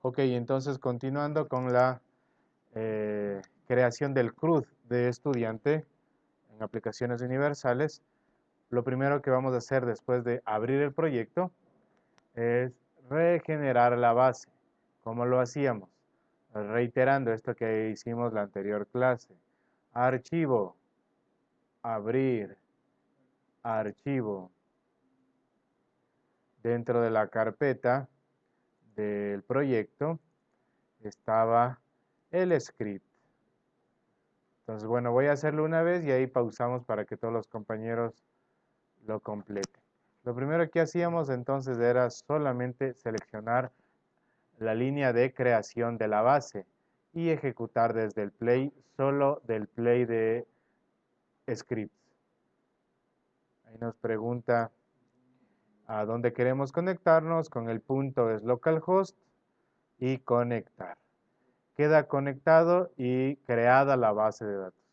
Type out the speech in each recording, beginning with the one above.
Ok, entonces continuando con la creación del CRUD de estudiante en aplicaciones universales, lo primero que vamos a hacer después de abrir el proyecto es regenerar la base. ¿Cómo lo hacíamos? Reiterando esto que hicimos la anterior clase. Archivo, abrir, archivo. Dentro de la carpeta del proyecto estaba el script. Entonces, bueno, voy a hacerlo una vez y ahí pausamos para que todos los compañeros lo completen. Lo primero que hacíamos entonces era solamente seleccionar la línea de creación de la base y ejecutar desde el play, solo del play de scripts. Ahí nos pregunta a dónde queremos conectarnos, con el punto es localhost y conectar. Queda conectado y creada la base de datos.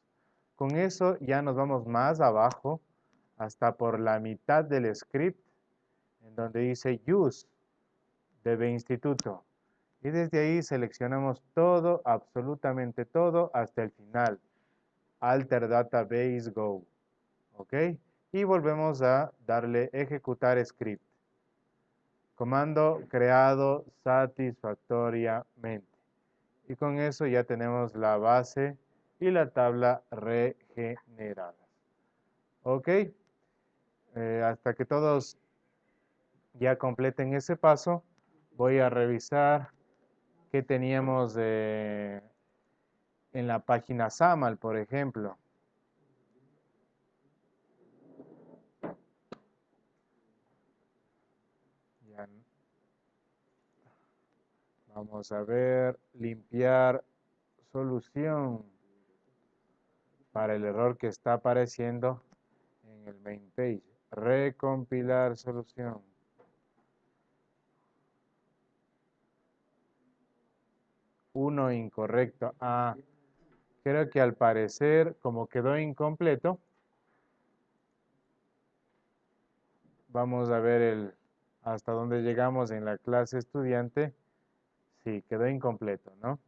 Con eso ya nos vamos más abajo, hasta por la mitad del script, en donde dice use, debe instituto. Y desde ahí seleccionamos todo, absolutamente todo, hasta el final. Alter Database Go. ¿Ok? Y volvemos a darle ejecutar script. Comando creado satisfactoriamente. Y con eso ya tenemos la base y la tabla regeneradas. ¿Ok? Hasta que todos ya completen ese paso, voy a revisar qué teníamos en la página SAML, por ejemplo. Ya, vamos a ver, limpiar solución para el error que está apareciendo en el main page. Recompilar solución. Uno incorrecto. Ah, creo que al parecer, como quedó incompleto, vamos a ver hasta dónde llegamos en la clase estudiante. Sí, quedó incompleto, ¿no?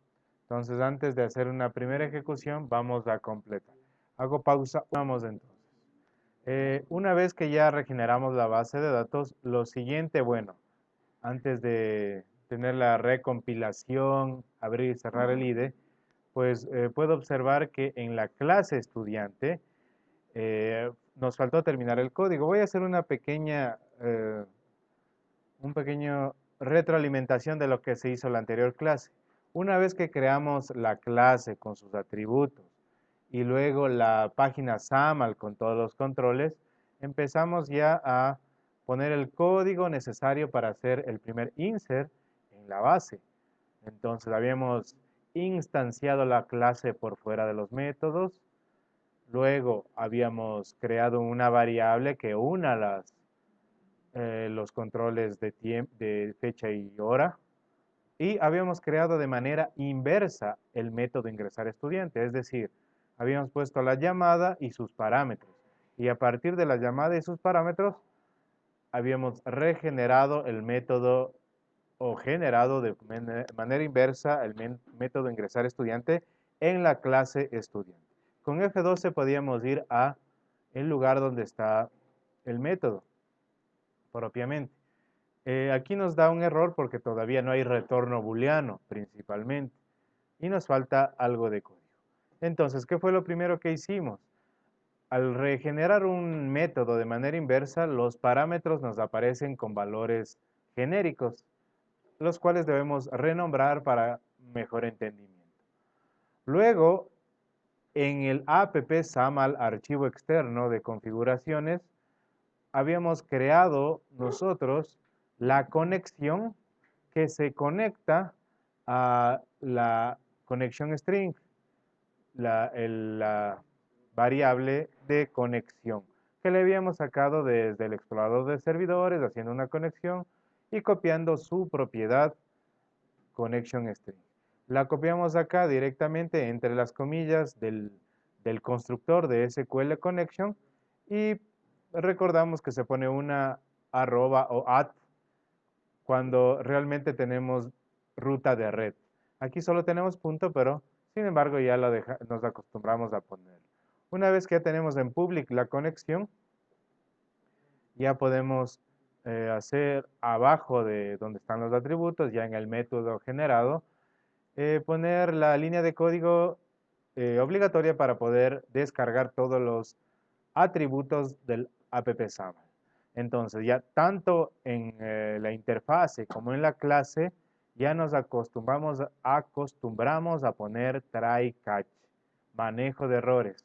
Entonces, antes de hacer una primera ejecución, vamos a completar. Hago pausa, vamos entonces. Una vez que ya regeneramos la base de datos, lo siguiente, bueno, antes de tener la recompilación, abrir y cerrar el IDE, pues puedo observar que en la clase estudiante nos faltó terminar el código. Voy a hacer un pequeño retroalimentación de lo que se hizo en la anterior clase. Una vez que creamos la clase con sus atributos y luego la página SAML con todos los controles, empezamos ya a poner el código necesario para hacer el primer insert en la base. Entonces habíamos instanciado la clase por fuera de los métodos, luego habíamos creado una variable que una los controles de fecha y hora, y habíamos creado de manera inversa el método ingresar estudiante, es decir, habíamos puesto la llamada y sus parámetros, y a partir de la llamada y sus parámetros habíamos regenerado el método o generado de manera inversa el método ingresar estudiante en la clase estudiante. Con F12 podíamos ir a el lugar donde está el método propiamente. Aquí nos da un error porque todavía no hay retorno booleano principalmente y nos falta algo de código. Entonces, ¿qué fue lo primero que hicimos? Al regenerar un método de manera inversa, los parámetros nos aparecen con valores genéricos, los cuales debemos renombrar para mejor entendimiento. Luego, en el app SAML archivo externo de configuraciones, habíamos creado nosotros la conexión que se conecta a la conexión string, la variable de conexión, que le habíamos sacado desde el explorador de servidores, haciendo una conexión y copiando su propiedad connection string. La copiamos acá directamente entre las comillas del constructor de SQL connection y recordamos que se pone una arroba o at cuando realmente tenemos ruta de red. Aquí solo tenemos punto, pero sin embargo ya nos acostumbramos a poner. Una vez que ya tenemos en public la conexión, ya podemos hacer abajo de donde están los atributos, ya en el método generado, poner la línea de código obligatoria para poder descargar todos los atributos del app-SAML. Entonces, ya tanto en la interfase como en la clase, ya nos acostumbramos a poner try catch, manejo de errores,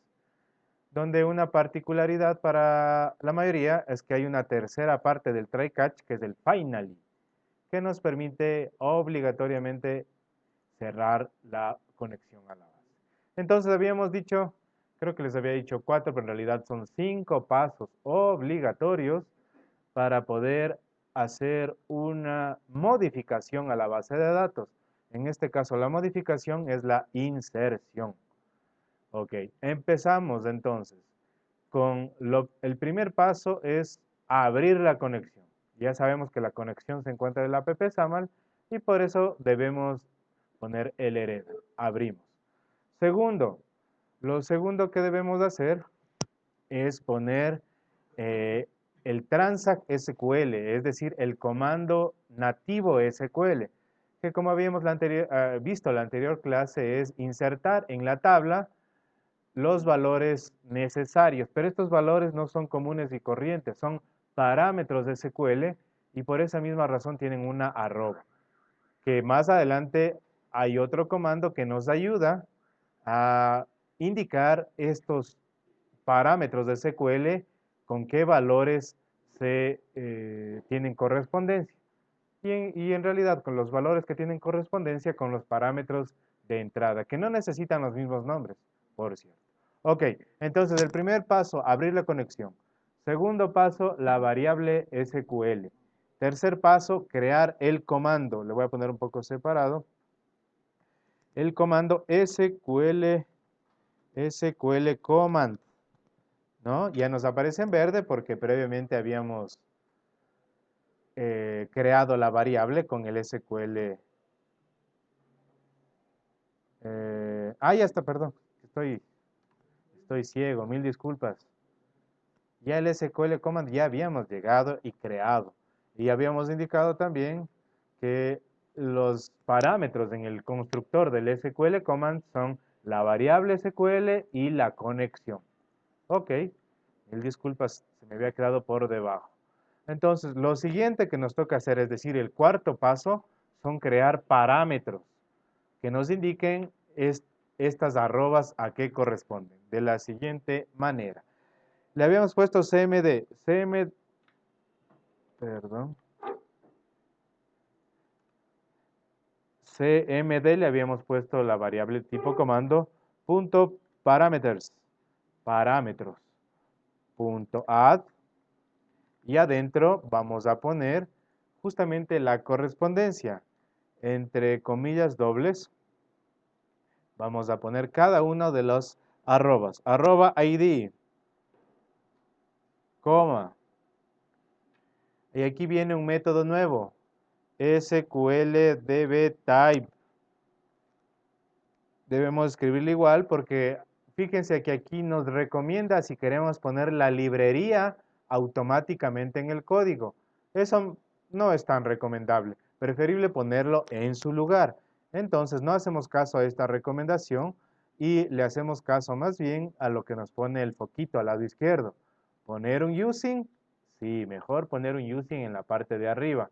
donde una particularidad para la mayoría es que hay una tercera parte del try catch, que es el finally, que nos permite obligatoriamente cerrar la conexión a la base. Entonces habíamos dicho, creo que les había dicho 4, pero en realidad son 5 pasos obligatorios para poder hacer una modificación a la base de datos. En este caso, la modificación es la inserción. Ok, empezamos entonces con el primer paso es abrir la conexión. Ya sabemos que la conexión se encuentra en el app-SAML y por eso debemos poner el heredo. Abrimos. Segundo, lo segundo que debemos hacer es poner el transact SQL, es decir, el comando nativo SQL, que como habíamos visto en la anterior clase es insertar en la tabla los valores necesarios, pero estos valores no son comunes y corrientes, son parámetros de SQL y por esa misma razón tienen una arroba, que más adelante hay otro comando que nos ayuda a indicar estos parámetros de SQL con qué valores se tienen correspondencia. Y en realidad con los valores que tienen correspondencia con los parámetros de entrada, que no necesitan los mismos nombres, por cierto. Ok, entonces el primer paso, abrir la conexión. Segundo paso, la variable SQL. Tercer paso, crear el comando. Le voy a poner un poco separado. El comando SQL command, ¿no? Ya nos aparece en verde porque previamente habíamos creado la variable con el SQL. Ya está, perdón. Estoy ciego, mil disculpas. Ya el SQL command ya habíamos llegado y creado. Y habíamos indicado también que los parámetros en el constructor del SQL command son la variable SQL y la conexión. Ok, mil disculpas, se me había quedado por debajo. Entonces, lo siguiente que nos toca hacer, es decir, el cuarto paso, son crear parámetros que nos indiquen estas arrobas a qué corresponden. De la siguiente manera. Le habíamos puesto perdón, CMD le habíamos puesto la variable tipo comando punto parameters, parámetros, punto add, y adentro vamos a poner justamente la correspondencia entre comillas dobles. Vamos a poner cada uno de los arrobas. Arroba ID, coma. Y aquí viene un método nuevo, SQLDBType. Debemos escribirlo igual porque fíjense que aquí nos recomienda si queremos poner la librería automáticamente en el código. Eso no es tan recomendable. Preferible ponerlo en su lugar. Entonces no hacemos caso a esta recomendación y le hacemos caso más bien a lo que nos pone el foquito al lado izquierdo. ¿Poner un using? Sí, mejor poner un using en la parte de arriba.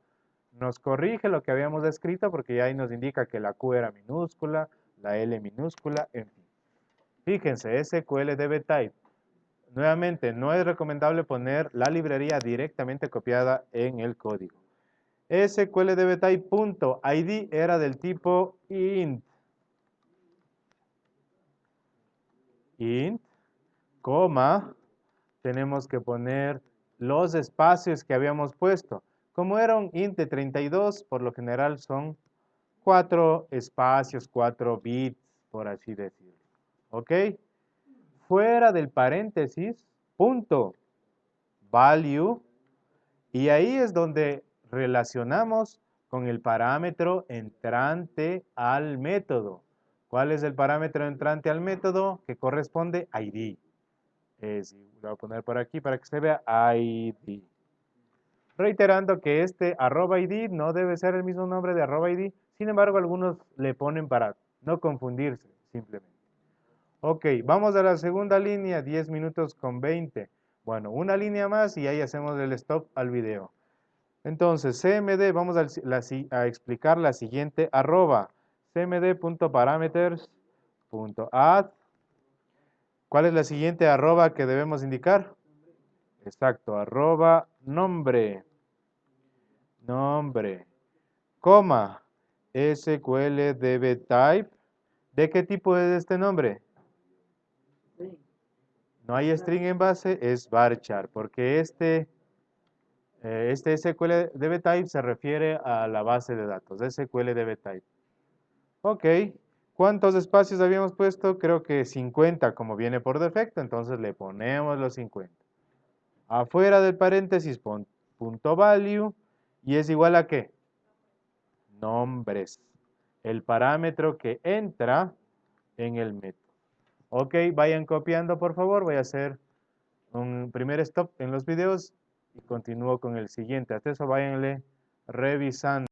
Nos corrige lo que habíamos escrito porque ya ahí nos indica que la Q era minúscula, la L minúscula, en fin. Fíjense, SQLDBType. Nuevamente, no es recomendable poner la librería directamente copiada en el código. SQLDBType.id era del tipo int. Int, coma, tenemos que poner los espacios que habíamos puesto. Como era un int de 32, por lo general son 4 espacios, 4 bits, por así decirlo. ¿Ok? Fuera del paréntesis, punto, value, y ahí es donde relacionamos con el parámetro entrante al método. ¿Cuál es el parámetro entrante al método? Que corresponde a ID. Lo voy a poner por aquí para que se vea ID. Reiterando que este @id no debe ser el mismo nombre de @id, sin embargo algunos le ponen para no confundirse simplemente. Ok, vamos a la segunda línea, 10 minutos con 20. Bueno, una línea más y ahí hacemos el stop al video. Entonces, cmd, vamos a explicar la siguiente arroba, cmd.parameters.add. ¿Cuál es la siguiente arroba que debemos indicar? Exacto, arroba nombre, coma, SQLDBType. ¿De qué tipo es este nombre? No hay string en base, es varchar, porque este SQLDBType se refiere a la base de datos, SQLDBType. Ok, ¿cuántos espacios habíamos puesto? Creo que 50 como viene por defecto, entonces le ponemos los 50. Afuera del paréntesis pon punto value y es igual a ¿qué? Nombres, el parámetro que entra en el método. Ok, vayan copiando por favor, voy a hacer un primer stop en los videos y continúo con el siguiente. Hasta eso váyanle revisando.